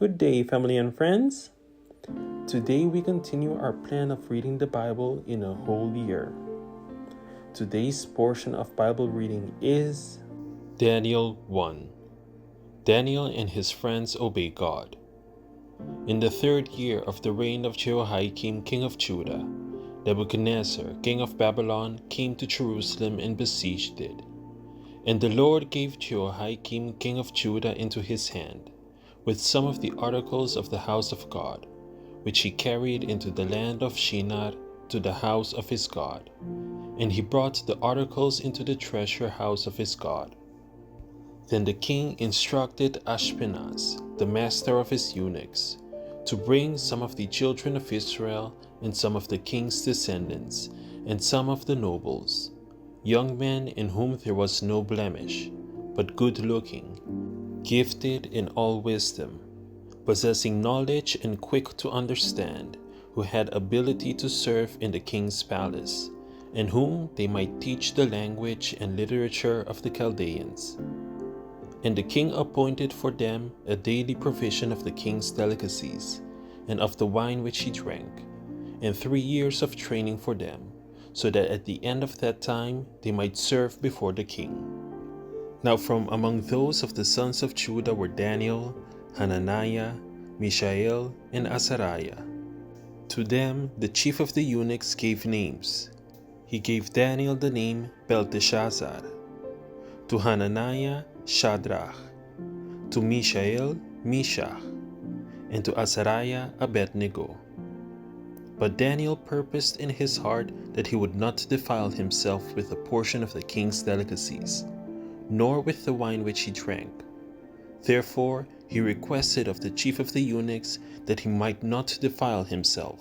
Good day, family and friends. Today we continue our plan of reading the Bible in a whole year. Today's portion of Bible reading is Daniel 1. Daniel and his friends obey God. In the 3rd year of the reign of Jehoiakim, king of Judah, Nebuchadnezzar, king of Babylon, came to Jerusalem and besieged it. And the Lord gave Jehoiakim, king of Judah, into his hand, with some of the articles of the house of God, which he carried into the land of Shinar to the house of his God. And he brought the articles into the treasure house of his God. Then the king instructed Ashpenaz, the master of his eunuchs, to bring some of the children of Israel and some of the king's descendants and some of the nobles, young men in whom there was no blemish, but good-looking, gifted in all wisdom, possessing knowledge and quick to understand, who had ability to serve in the king's palace, and whom they might teach the language and literature of the Chaldeans. And the king appointed for them a daily provision of the king's delicacies, and of the wine which he drank, and 3 years of training for them, so that at the end of that time they might serve before the king. Now from among those of the sons of Judah were Daniel, Hananiah, Mishael, and Azariah. To them the chief of the eunuchs gave names. He gave Daniel the name Belteshazzar, to Hananiah Shadrach, to Mishael Meshach, and to Azariah Abednego. But Daniel purposed in his heart that he would not defile himself with a portion of the king's delicacies, nor with the wine which he drank. Therefore he requested of the chief of the eunuchs that he might not defile himself.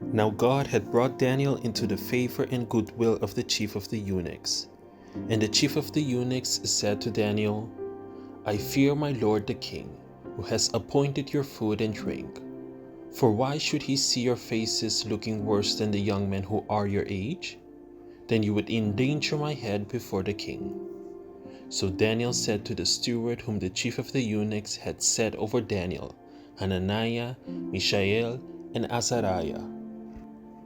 Now God had brought Daniel into the favor and goodwill of the chief of the eunuchs. And the chief of the eunuchs said to Daniel, I fear my lord the king, who has appointed your food and drink. For why should he see your faces looking worse than the young men who are your age? Then you would endanger my head before the king. So Daniel said to the steward whom the chief of the eunuchs had set over Daniel, Hananiah, Mishael, and Azariah,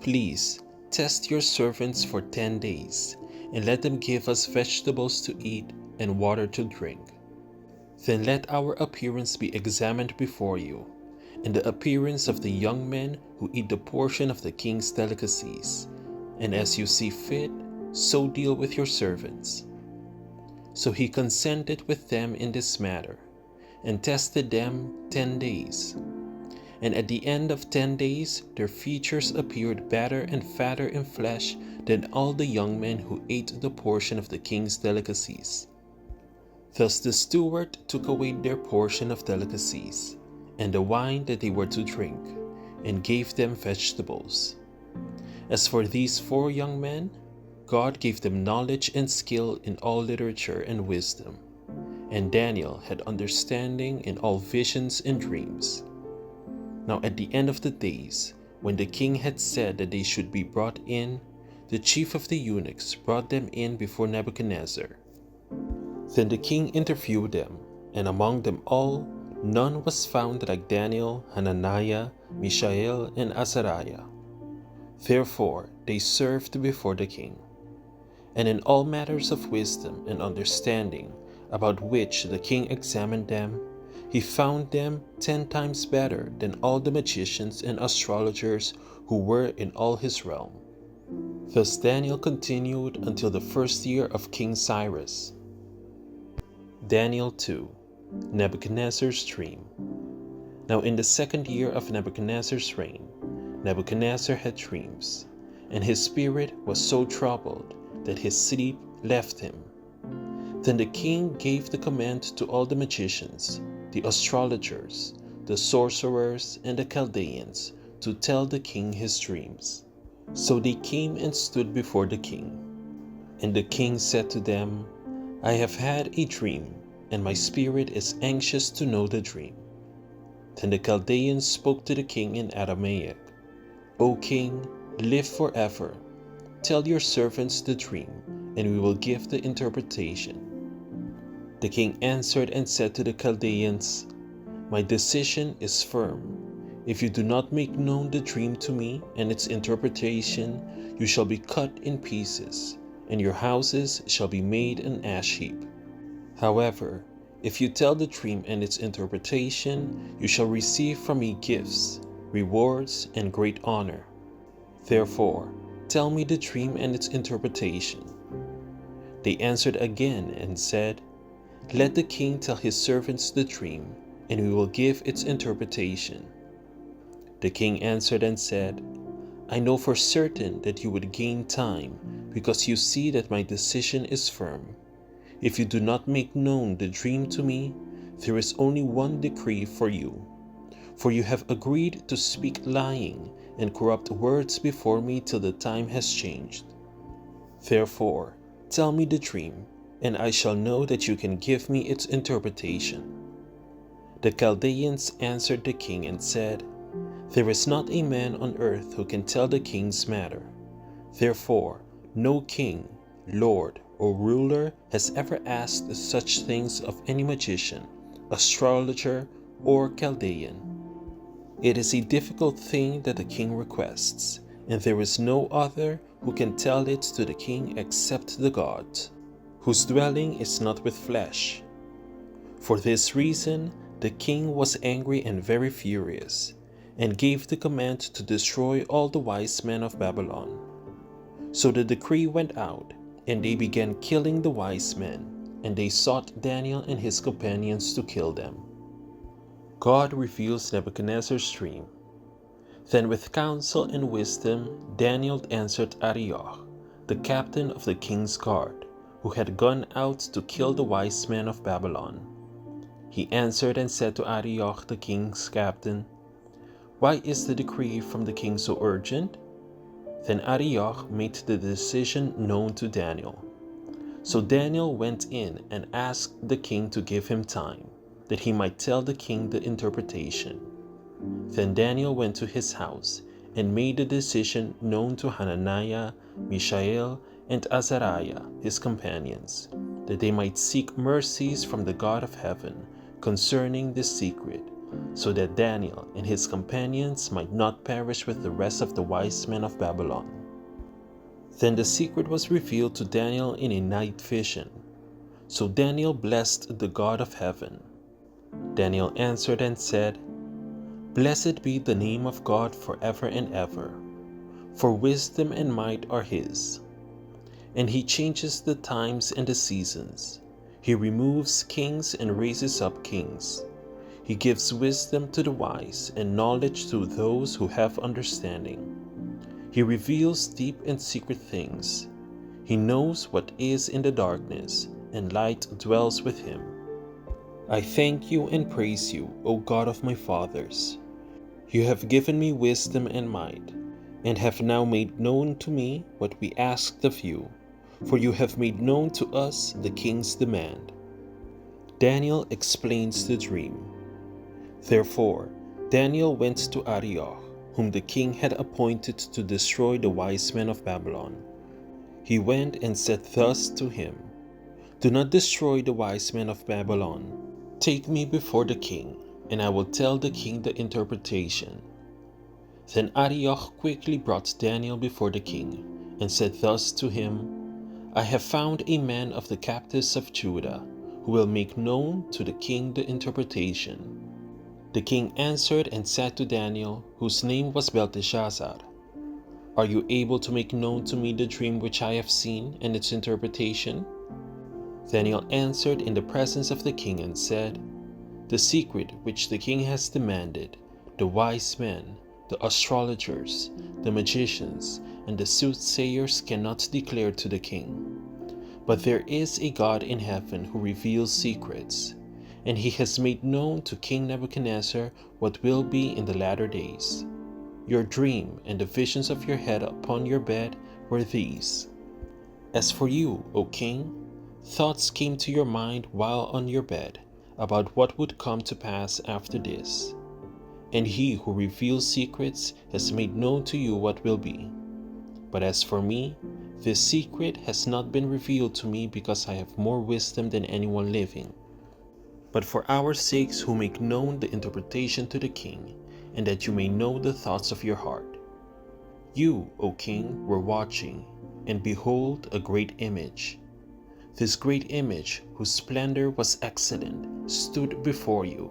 Please test your servants for 10 days, and let them give us vegetables to eat and water to drink. Then let our appearance be examined before you, and the appearance of the young men who eat the portion of the king's delicacies, and as you see fit, so deal with your servants. So he consented with them in this matter, and tested them 10 days. And at the end of 10 days, their features appeared better and fatter in flesh than all the young men who ate the portion of the king's delicacies. Thus the steward took away their portion of delicacies, and the wine that they were to drink, and gave them vegetables. As for these 4 young men, God gave them knowledge and skill in all literature and wisdom, and Daniel had understanding in all visions and dreams. Now at the end of the days, when the king had said that they should be brought in, the chief of the eunuchs brought them in before Nebuchadnezzar. Then the king interviewed them, and among them all, none was found like Daniel, Hananiah, Mishael, and Azariah. Therefore they served before the king. And in all matters of wisdom and understanding, about which the king examined them, he found them 10 times better than all the magicians and astrologers who were in all his realm. Thus Daniel continued until the 1st year of King Cyrus. Daniel 2. Nebuchadnezzar's dream. Now in the 2nd year of Nebuchadnezzar's reign, Nebuchadnezzar had dreams, and his spirit was so troubled that his sleep left him. Then the king gave the command to all the magicians, the astrologers, the sorcerers, and the Chaldeans to tell the king his dreams. So they came and stood before the king. And the king said to them, I have had a dream, and my spirit is anxious to know the dream. Then the Chaldeans spoke to the king in Aramaic, O king, live forever. Tell your servants the dream, and we will give the interpretation. The king answered and said to the Chaldeans, My decision is firm. If you do not make known the dream to me and its interpretation, you shall be cut in pieces, and your houses shall be made an ash heap. However, if you tell the dream and its interpretation, you shall receive from me gifts, rewards, and great honor. Therefore, tell me the dream and its interpretation. They answered again and said, Let the king tell his servants the dream, and we will give its interpretation. The king answered and said, I know for certain that you would gain time, because you see that my decision is firm. If you do not make known the dream to me, there is only one decree for you. For you have agreed to speak lying and corrupt words before me till the time has changed. Therefore, tell me the dream, and I shall know that you can give me its interpretation. The Chaldeans answered the king and said, There is not a man on earth who can tell the king's matter. Therefore, no king, lord, or ruler has ever asked such things of any magician, astrologer, or Chaldean. It is a difficult thing that the king requests, and there is no other who can tell it to the king except the gods, whose dwelling is not with flesh. For this reason, the king was angry and very furious, and gave the command to destroy all the wise men of Babylon. So the decree went out, and they began killing the wise men, and they sought Daniel and his companions to kill them. God reveals Nebuchadnezzar's dream. Then with counsel and wisdom Daniel answered Arioch, the captain of the king's guard, who had gone out to kill the wise men of Babylon. He answered and said to Arioch the king's captain, Why is the decree from the king so urgent? Then Arioch made the decision known to Daniel. So Daniel went in and asked the king to give him time, that he might tell the king the interpretation. Then Daniel went to his house and made the decision known to Hananiah, Mishael, and Azariah, his companions, that they might seek mercies from the God of heaven concerning this secret, so that Daniel and his companions might not perish with the rest of the wise men of Babylon. Then the secret was revealed to Daniel in a night vision. So Daniel blessed the God of heaven. Daniel answered and said, Blessed be the name of God forever and ever, for wisdom and might are his. And he changes the times and the seasons. He removes kings and raises up kings. He gives wisdom to the wise and knowledge to those who have understanding. He reveals deep and secret things. He knows what is in the darkness, and light dwells with him. I thank you and praise you, O God of my fathers. You have given me wisdom and might, and have now made known to me what we asked of you, for you have made known to us the king's demand. Daniel explains the dream. Therefore, Daniel went to Arioch, whom the king had appointed to destroy the wise men of Babylon. He went and said thus to him, Do not destroy the wise men of Babylon. Take me before the king, and I will tell the king the interpretation. Then Arioch quickly brought Daniel before the king, and said thus to him, I have found a man of the captives of Judah, who will make known to the king the interpretation. The king answered and said to Daniel, whose name was Belteshazzar, Are you able to make known to me the dream which I have seen and its interpretation? Daniel answered in the presence of the king and said, The secret which the king has demanded, the wise men, the astrologers, the magicians, and the soothsayers cannot declare to the king. But there is a God in heaven who reveals secrets, and he has made known to King Nebuchadnezzar what will be in the latter days. Your dream and the visions of your head upon your bed were these. As for you, O king, thoughts came to your mind while on your bed about what would come to pass after this. And he who reveals secrets has made known to you what will be. But as for me, this secret has not been revealed to me because I have more wisdom than anyone living. but for our sakes who make known the interpretation to the king, and that you may know the thoughts of your heart. You, O king, were watching, and behold a great image. This great image, whose splendor was excellent, stood before you,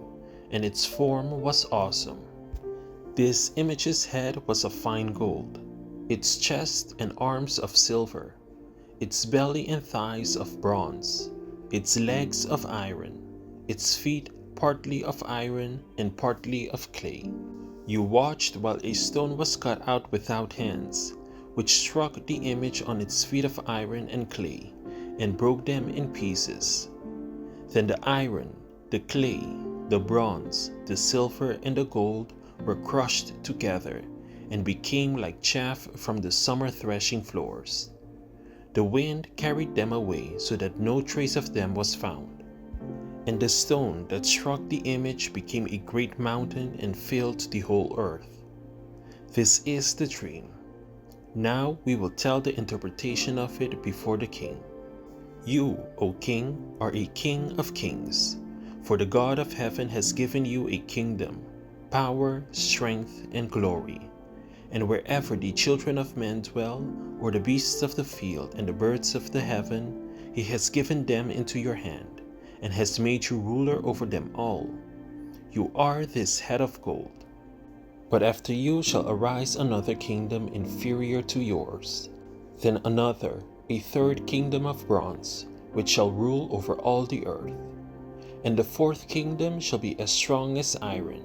and its form was awesome. This image's head was of fine gold, its chest and arms of silver, its belly and thighs of bronze, its legs of iron, its feet partly of iron and partly of clay. You watched while a stone was cut out without hands, which struck the image on its feet of iron and clay, and broke them in pieces. Then the iron, the clay, the bronze, the silver, and the gold were crushed together, and became like chaff from the summer threshing floors. The wind carried them away, so that no trace of them was found. And the stone that struck the image became a great mountain and filled the whole earth. This is the dream. Now we will tell the interpretation of it before the king. You, O king, are a king of kings, for the God of heaven has given you a kingdom, power, strength, and glory. And wherever the children of men dwell, or the beasts of the field and the birds of the heaven, he has given them into your hand, and has made you ruler over them all. You are this head of gold. But after you shall arise another kingdom inferior to yours, then another, a third kingdom of bronze, which shall rule over all the earth. And the fourth kingdom shall be as strong as iron,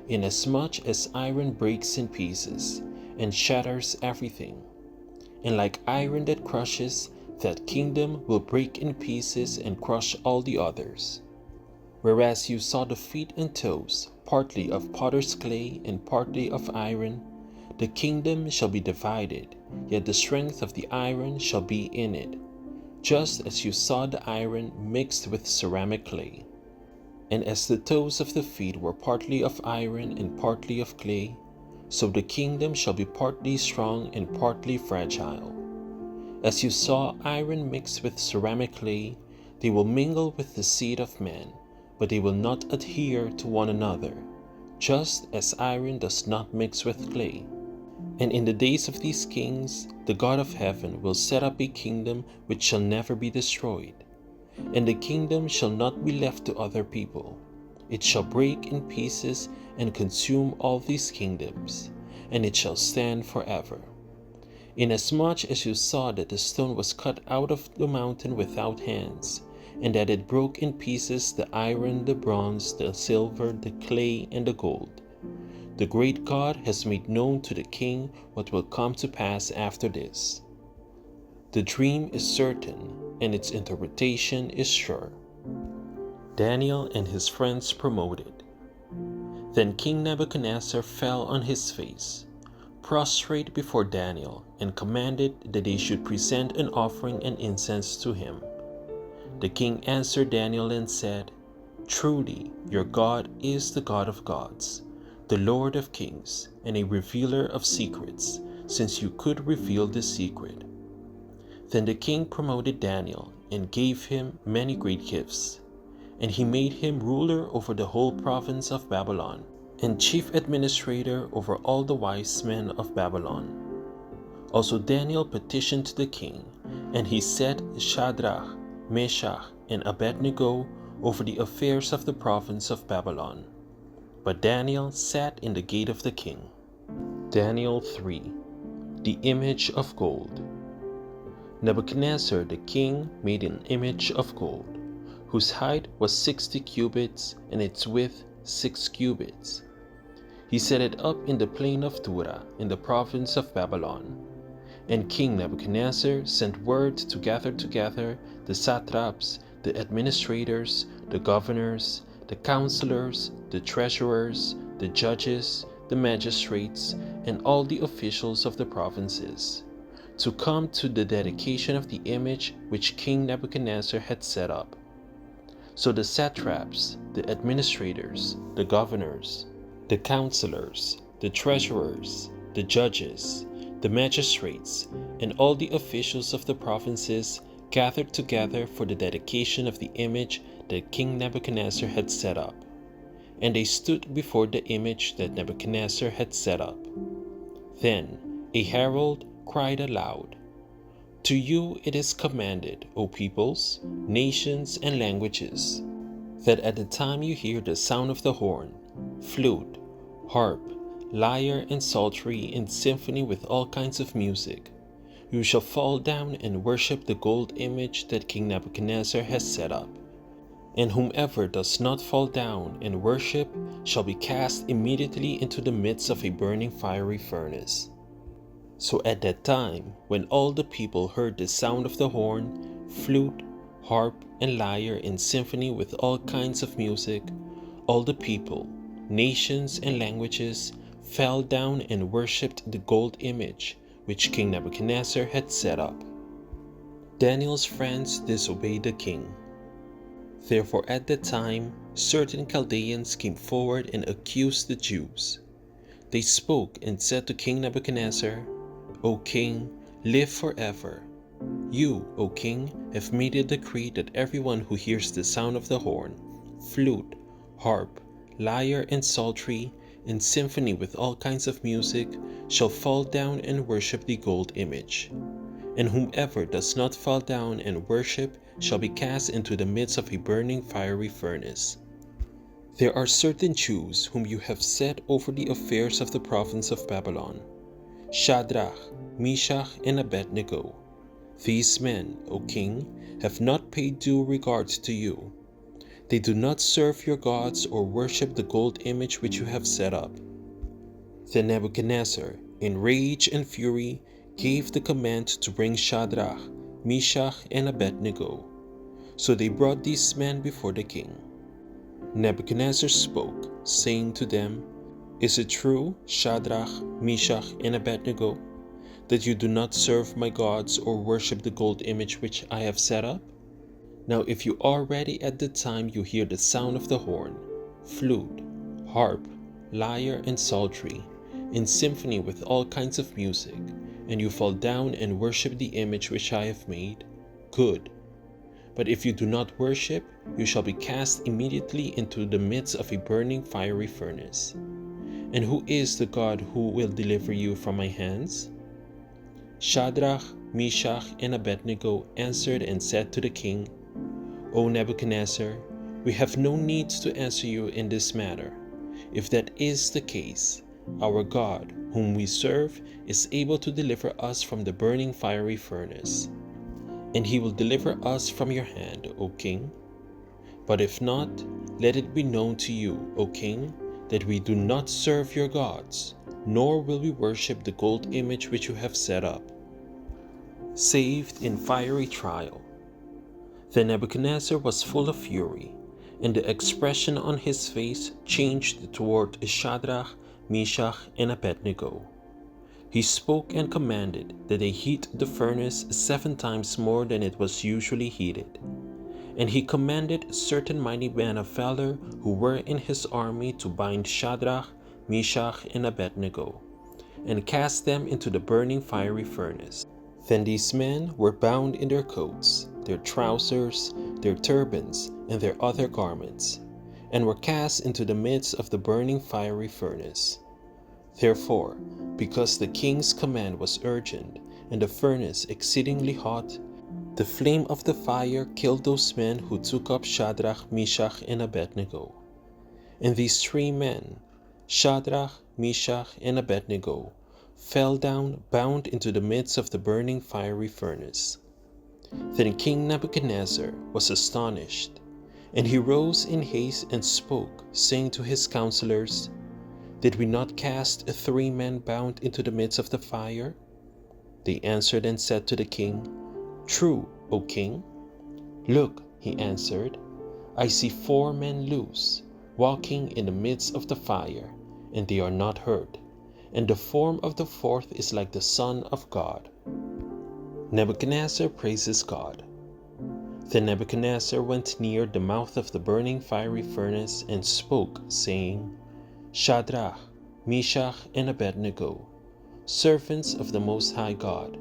inasmuch as iron breaks in pieces, and shatters everything. And like iron that crushes, that kingdom will break in pieces and crush all the others. Whereas you saw the feet and toes, partly of potter's clay and partly of iron, the kingdom shall be divided, yet the strength of the iron shall be in it, just as you saw the iron mixed with ceramic clay. And as the toes of the feet were partly of iron and partly of clay, so the kingdom shall be partly strong and partly fragile. As you saw iron mixed with ceramic clay, they will mingle with the seed of man, but they will not adhere to one another, just as iron does not mix with clay. And in the days of these kings, the God of heaven will set up a kingdom which shall never be destroyed. And the kingdom shall not be left to other people. It shall break in pieces and consume all these kingdoms, and it shall stand forever. Inasmuch as you saw that the stone was cut out of the mountain without hands, and that it broke in pieces the iron, the bronze, the silver, the clay, and the gold, the great God has made known to the king what will come to pass after this. The dream is certain, and its interpretation is sure. Daniel and his friends promoted. Then King Nebuchadnezzar fell on his face, prostrate before Daniel, and commanded that they should present an offering and incense to him. The king answered Daniel and said, "Truly, your God is the God of gods, the Lord of kings, and a revealer of secrets, since you could reveal this secret." Then the king promoted Daniel and gave him many great gifts, and he made him ruler over the whole province of Babylon, and chief administrator over all the wise men of Babylon. Also Daniel petitioned the king, and he set Shadrach, Meshach, and Abednego over the affairs of the province of Babylon. But Daniel sat in the gate of the king. Daniel 3. The image of gold. Nebuchadnezzar the king made an image of gold, whose height was 60 cubits and its width 6 cubits. He set it up in the plain of Dura in the province of Babylon. And King Nebuchadnezzar sent word to gather together the satraps, the administrators, the governors, the counselors, the treasurers, the judges, the magistrates, and all the officials of the provinces, to come to the dedication of the image which King Nebuchadnezzar had set up. So the satraps, the administrators, the governors, the counselors, the treasurers, the judges, the magistrates, and all the officials of the provinces gathered together for the dedication of the image that King Nebuchadnezzar had set up. And they stood before the image that Nebuchadnezzar had set up. Then a herald cried aloud, "To you it is commanded, O peoples, nations, and languages, that at the time you hear the sound of the horn, flute, harp, lyre, and psaltery in symphony with all kinds of music, you shall fall down and worship the gold image that King Nebuchadnezzar has set up. And whomever does not fall down and worship shall be cast immediately into the midst of a burning fiery furnace." So at that time, when all the people heard the sound of the horn, flute, harp, and lyre in symphony with all kinds of music, all the people, nations, and languages fell down and worshipped the gold image which King Nebuchadnezzar had set up. Daniel's friends disobeyed the king. Therefore at that time, certain Chaldeans came forward and accused the Jews. They spoke and said to King Nebuchadnezzar, "O king, live forever. You, O king, have made a decree that everyone who hears the sound of the horn, flute, harp, lyre, and psaltery, in symphony with all kinds of music, shall fall down and worship the gold image. And whomever does not fall down and worship shall be cast into the midst of a burning fiery furnace. There are certain Jews whom you have set over the affairs of the province of Babylon, Shadrach, Meshach, and Abednego. These men, O king, have not paid due regard to you. They do not serve your gods or worship the gold image which you have set up." Then Nebuchadnezzar, in rage and fury, gave the command to bring Shadrach, Meshach, and Abednego. So they brought these men before the king. Nebuchadnezzar spoke, saying to them, "Is it true, Shadrach, Meshach, and Abednego, that you do not serve my gods or worship the gold image which I have set up? Now if you are ready at the time you hear the sound of the horn, flute, harp, lyre, and psaltery, in symphony with all kinds of music, and you fall down and worship the image which I have made, good. But if you do not worship, you shall be cast immediately into the midst of a burning fiery furnace. And who is the God who will deliver you from my hands?" Shadrach, Meshach, and Abednego answered and said to the king, "O Nebuchadnezzar, we have no need to answer you in this matter. If that is the case, our God, whom we serve, is able to deliver us from the burning fiery furnace, and he will deliver us from your hand, O king. But if not, let it be known to you, O king, that we do not serve your gods, nor will we worship the gold image which you have set up." Saved in fiery trial. Then Nebuchadnezzar was full of fury, and the expression on his face changed toward Shadrach, Meshach, and Abednego. He spoke and commanded that they heat the furnace 7 times more than it was usually heated. And he commanded certain mighty men of valor who were in his army to bind Shadrach, Meshach, and Abednego, and cast them into the burning fiery furnace. Then these men were bound in their coats, their trousers, their turbans, and their other garments, and were cast into the midst of the burning fiery furnace. Therefore, because the king's command was urgent, and the furnace exceedingly hot, the flame of the fire killed those men who took up Shadrach, Meshach, and Abednego. And these 3 men, Shadrach, Meshach, and Abednego, fell down bound into the midst of the burning fiery furnace. Then King Nebuchadnezzar was astonished, and he rose in haste and spoke, saying to his counselors, "Did we not cast 3 men bound into the midst of the fire?" They answered and said to the king, "True, O king." "Look," he answered, "I see 4 men loose, walking in the midst of the fire, and they are not hurt, and the form of the 4th is like the Son of God." Nebuchadnezzar praises God. Then Nebuchadnezzar went near the mouth of the burning fiery furnace and spoke, saying, "Shadrach, Meshach, and Abednego, servants of the Most High God,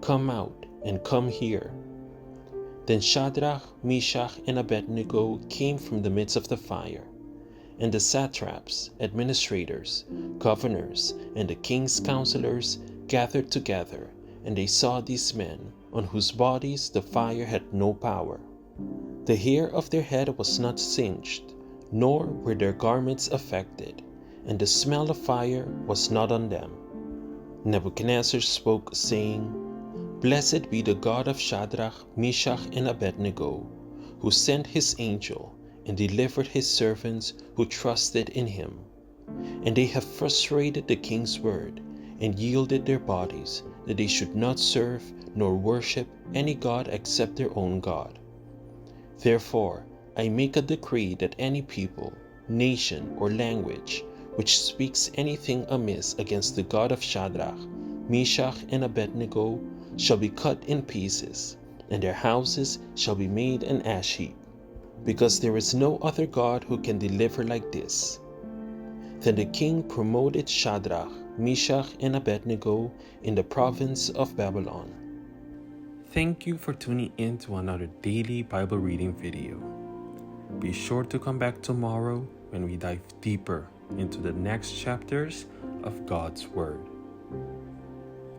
come out and come here." Then Shadrach, Meshach, and Abednego came from the midst of the fire. And the satraps, administrators, governors, and the king's counselors gathered together, and they saw these men, on whose bodies the fire had no power. The hair of their head was not singed, nor were their garments affected, and the smell of fire was not on them. Nebuchadnezzar spoke, saying, Blessed be the God of Shadrach, Meshach, and Abednego, who sent his angel and delivered his servants who trusted in him. And they have frustrated the king's word and yielded their bodies, that they should not serve nor worship any god except their own God. Therefore, I make a decree that any people, nation, or language which speaks anything amiss against the God of Shadrach, Meshach, and Abednego shall be cut in pieces, and their houses shall be made an ash heap, because there is no other God who can deliver like this. Then the king promoted Shadrach, Meshach, and Abednego in the province of Babylon. Thank you for tuning in to another daily Bible reading video. Be sure to come back tomorrow when we dive deeper into the next chapters of God's Word.